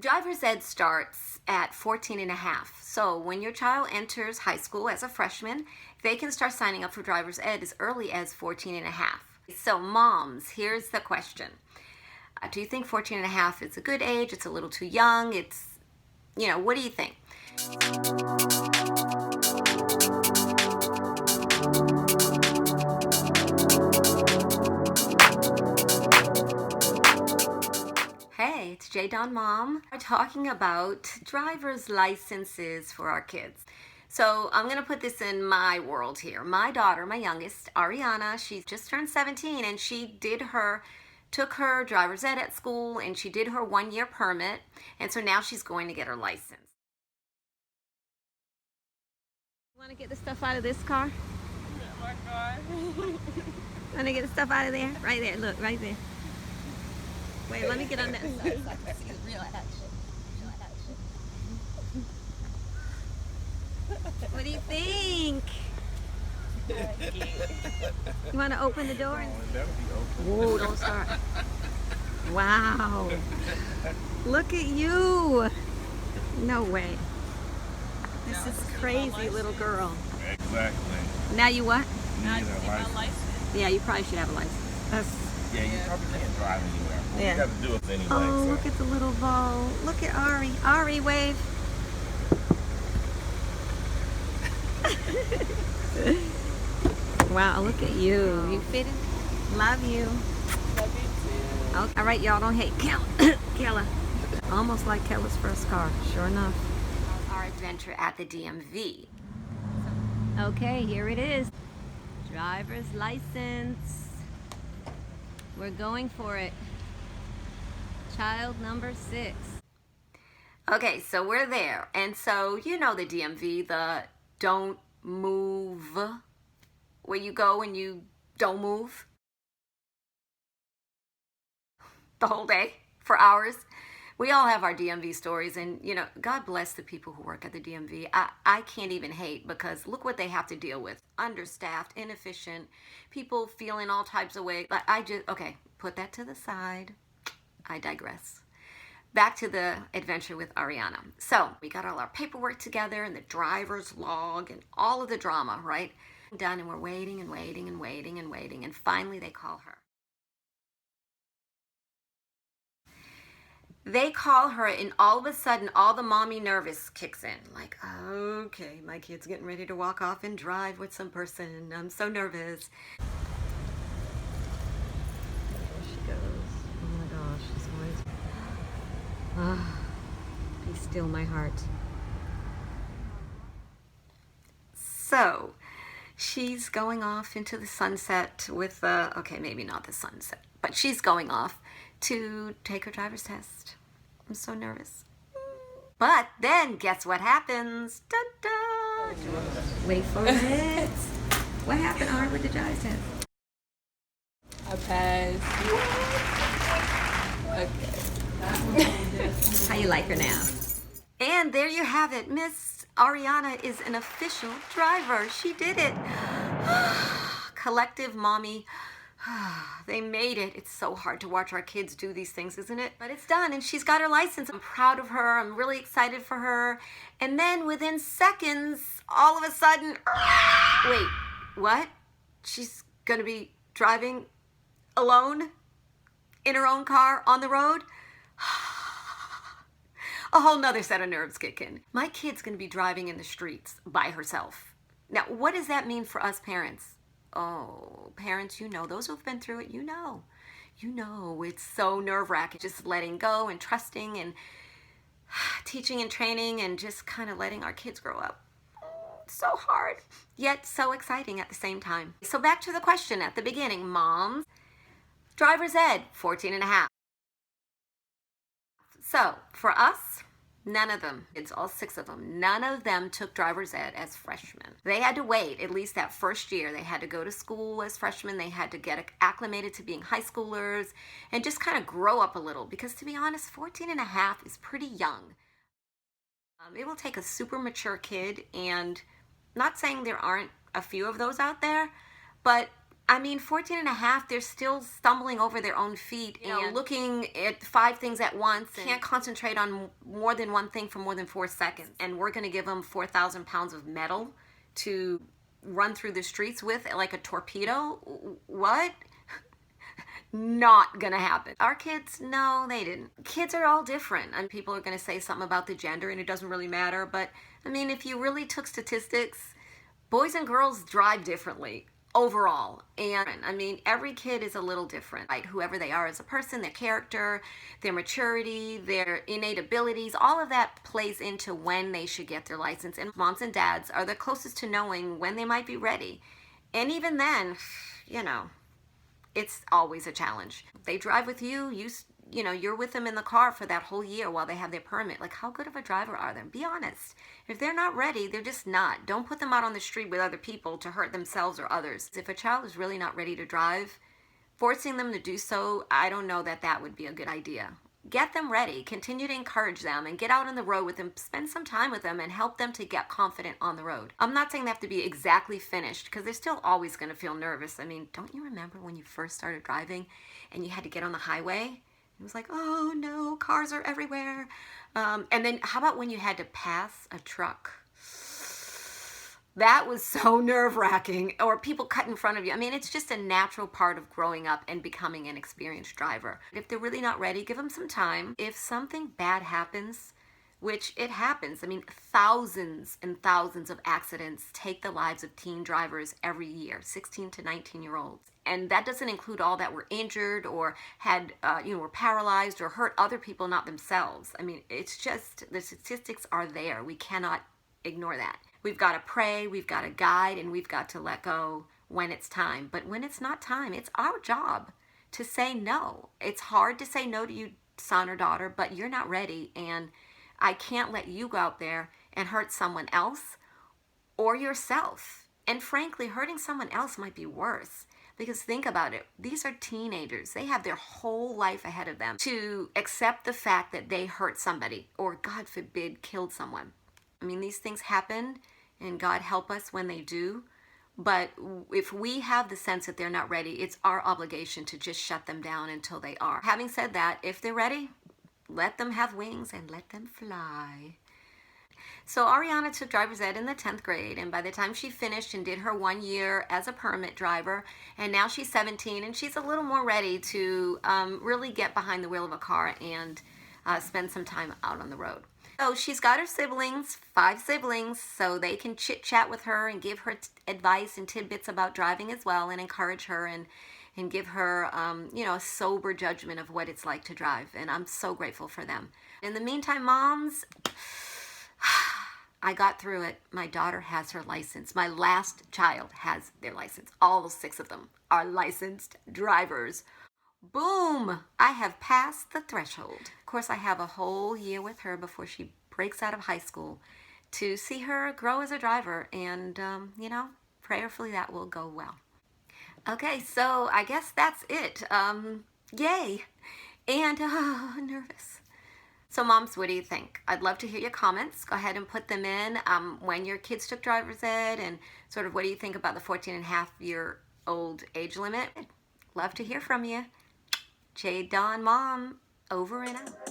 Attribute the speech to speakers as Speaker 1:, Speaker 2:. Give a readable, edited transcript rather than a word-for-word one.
Speaker 1: Driver's ed starts at 14 and a half. So when your child enters high school as a freshman, they can start signing up for driver's ed as early as 14 and a half. So moms, here's the question. Do you think 14 and a half is a good age? It's a little too young. What do you think? Hey, it's J. Don Mom. We're talking about driver's licenses for our kids. So I'm going to put this in my world here. My daughter, my youngest, Ariyanna, she just turned 17 and she took her driver's ed at school and she did her 1-year permit. And so now she's going to get her license. You want to get the stuff out of this car?
Speaker 2: Oh my God.
Speaker 1: Want to get the stuff out of there? Right there, look, right there. Wait, let me get on that side so I can see the real action. What do you think? You want to open the door? Whoa, don't start. Wow. Look at you. No way. This is crazy, little girl.
Speaker 3: Exactly.
Speaker 1: Now you what?
Speaker 2: Now you need my license.
Speaker 1: Yeah, you probably should have a license.
Speaker 3: Yeah, you probably can't drive anywhere.
Speaker 1: Yeah.
Speaker 3: You got to do it anyway.
Speaker 1: Oh,
Speaker 3: so.
Speaker 1: look at the little ball. Look at Ari. Ari, wave. Wow, look at you. You fit in? Love you.
Speaker 2: Love you too.
Speaker 1: Okay. All right, y'all don't hate Kella. Almost like Kella's first car, sure enough. Our adventure at the DMV. Okay, here it is. Driver's license. We're going for it. Child number 6. Okay, so we're there. And so, you know the DMV, the don't move, where you go and you don't move the whole day for hours. We all have our DMV stories, and God bless the people who work at the DMV. I can't even hate, because look what they have to deal with. Understaffed, inefficient, people feeling all types of ways. Okay, put that to the side. I digress. Back to the adventure with Ariyanna. So we got all our paperwork together and the driver's log and all of the drama, right? Done, and we're waiting and waiting and waiting and waiting, and finally they call her. They call her, and all of a sudden, all the mommy nervous kicks in. Like, okay, my kid's getting ready to walk off and drive with some person. I'm so nervous. There she goes. Oh my gosh, she's always... be still my heart. So, she's going off into the sunset with, okay, maybe not the sunset, but she's going off to take her driver's test. I'm so nervous. But then, guess what happens? Da-da! Wait for it. What happened, Ari, with the driver's test?
Speaker 2: I passed. Okay.
Speaker 1: How you like her now? And there you have it. Miss Ariyanna is an official driver. She did it. Collective mommy. They made it. It's so hard to watch our kids do these things, isn't it? But it's done, and she's got her license. I'm proud of her. I'm really excited for her. And then within seconds, all of a sudden, wait, what? She's gonna be driving alone in her own car on the road? A whole nother set of nerves kick in. My kid's gonna be driving in the streets by herself. Now, what does that mean for us parents? Oh, parents, those who've been through it, it's so nerve-wracking. Just letting go and trusting and teaching and training and just kind of letting our kids grow up. So hard, yet so exciting at the same time. So back to the question at the beginning, moms, driver's ed, 14 and a half. So for us, none of them, it's all 6 of them, none of them took driver's ed as freshmen. They had to wait at least that first year. They had to go to school as freshmen. They had to get acclimated to being high schoolers and just kind of grow up a little, because to be honest, 14 and a half is pretty young. It will take a super mature kid, and not saying there aren't a few of those out there, but I mean, 14 and a half, they're still stumbling over their own feet and looking at 5 things at once. Can't concentrate on more than one thing for more than 4 seconds. And we're going to give them 4,000 pounds of metal to run through the streets with like a torpedo? What? Not gonna happen. Our kids, no, they didn't. Kids are all different, and people are gonna say something about the gender, and it doesn't really matter. But I mean, if you really took statistics, boys and girls drive differently overall. And I mean, every kid is a little different, right? Whoever they are as a person, their character, their maturity, their innate abilities, all of that plays into when they should get their license. And moms and dads are the closest to knowing when they might be ready. And even then, you know, it's always a challenge. They drive with you, you know, you're with them in the car for that whole year while they have their permit. Like, how good of a driver are they? Be honest. If they're not ready, they're just not. Don't put them out on the street with other people to hurt themselves or others. If a child is really not ready to drive, forcing them to do so, I don't know that that would be a good idea. Get them ready. Continue to encourage them and get out on the road with them. Spend some time with them and help them to get confident on the road. I'm not saying they have to be exactly finished because they're still always going to feel nervous. I mean, don't you remember when you first started driving and you had to get on the highway? It was like, oh no, cars are everywhere. And then how about when you had to pass a truck? That was so nerve-wracking. Or people cut in front of you. I mean, it's just a natural part of growing up and becoming an experienced driver. If they're really not ready, give them some time. If something bad happens, which it happens, I mean, thousands and thousands of accidents take the lives of teen drivers every year, 16 to 19-year-olds. And that doesn't include all that were injured or had, were paralyzed or hurt other people, not themselves. I mean, it's just, the statistics are there. We cannot ignore that. We've got to pray, we've got to guide, and we've got to let go when it's time. But when it's not time, it's our job to say no. It's hard to say no to you, son or daughter, but you're not ready. And I can't let you go out there and hurt someone else or yourself. And frankly, hurting someone else might be worse. Because think about it, these are teenagers. They have their whole life ahead of them to accept the fact that they hurt somebody or, God forbid, killed someone. I mean, these things happen, and God help us when they do. But if we have the sense that they're not ready, it's our obligation to just shut them down until they are. Having said that, if they're ready, let them have wings and let them fly. So Ariyanna took driver's ed in the 10th grade, and by the time she finished and did her 1 year as a permit driver, and now she's 17, and she's a little more ready to really get behind the wheel of a car and spend some time out on the road. So she's got her siblings, 5 siblings, so they can chit-chat with her and give her advice and tidbits about driving as well and encourage her and give her, a sober judgment of what it's like to drive. And I'm so grateful for them. In the meantime, moms, I got through it. My daughter has her license. My last child has their license. All 6 of them are licensed drivers. Boom! I have passed the threshold. Of course, I have a whole year with her before she breaks out of high school to see her grow as a driver. And, prayerfully that will go well. Okay, so I guess that's it. Yay! And, nervous. So moms, what do you think? I'd love to hear your comments. Go ahead and put them in when your kids took driver's ed and sort of what do you think about the 14-and-a-half-year-old age limit? Love to hear from you. Jade Dawn Mom, over and out.